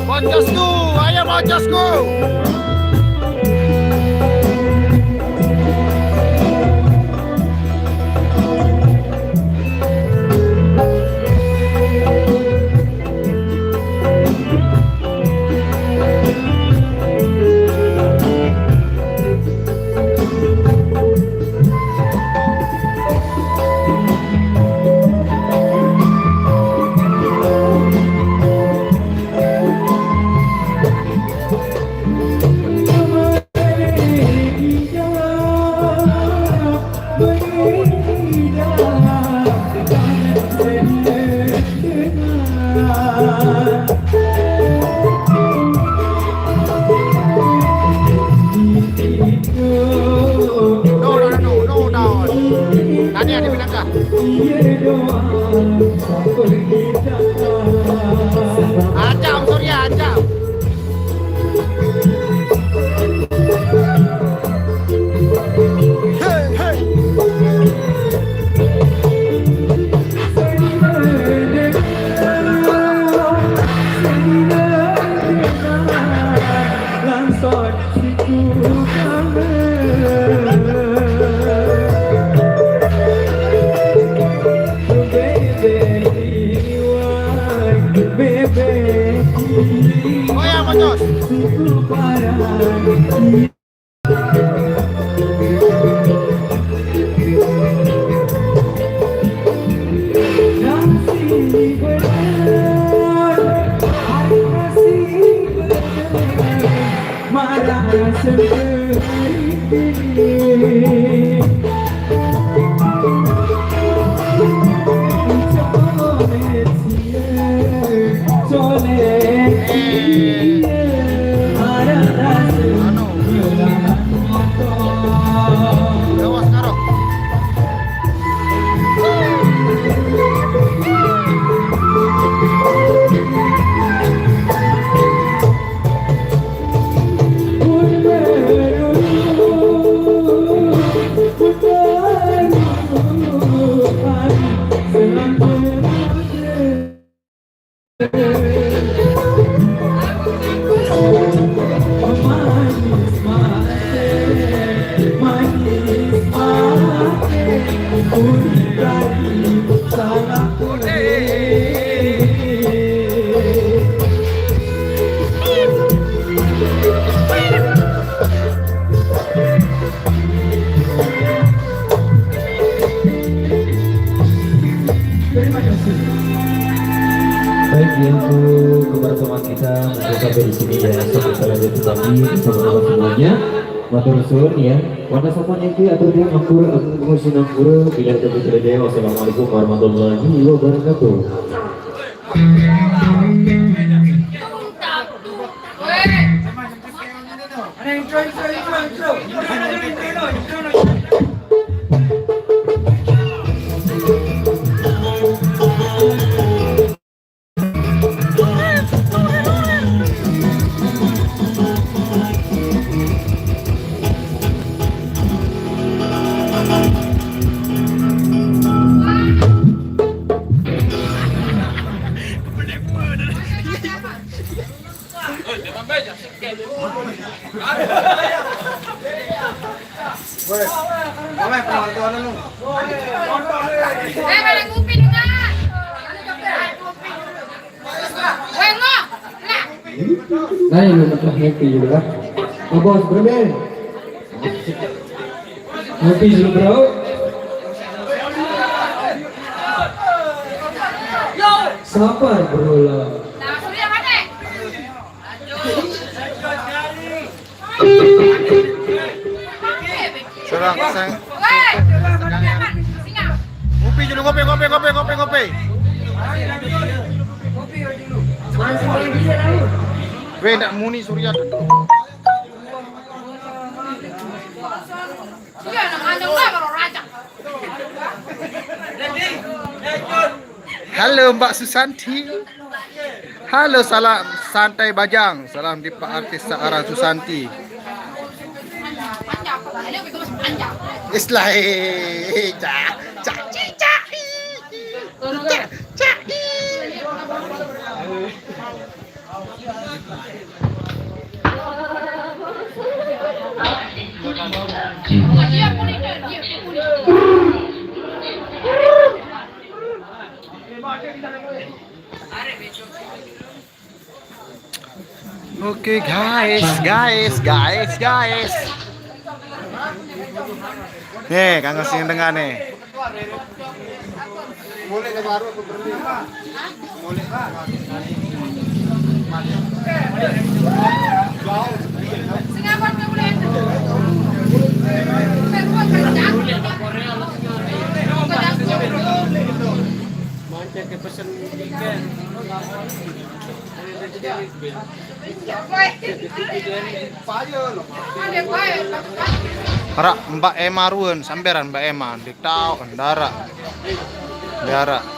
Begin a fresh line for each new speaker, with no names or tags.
Bocosku, ayo bocosku. Tanya di Binangkah. Acam Surya, acam. Hey, hey. Oh ya, Bocos.
sampai di sini ya sebentar aja tetapi sama-sama semuanya matur suwun ya pada saat itu atau dia ngampur pengusin ngampur tidak terputus dia. Wassalamualaikum warahmatullahi wabarakatuh. Nah, yang lebih happy juga. Oh, bos, bermain. Happy dulu, bro. Sabar, bro lah.
Serang sang. Ngopi dulu, ngopi. Weh, nak muni Surya. Halo Mbak Susanti. Halo, salam santai Bajang. Salam di Pak Artis seorang Susanti. Islai. Oke guys. Nih, Kang Sing dengan nih. Boleh ke baru aku berlima. Boleh. Singapura enggak boleh. Mancing ke pesen tiket. Para Mbak Ema ruwen samperan Mbak Ema dik tau kendara. Biara.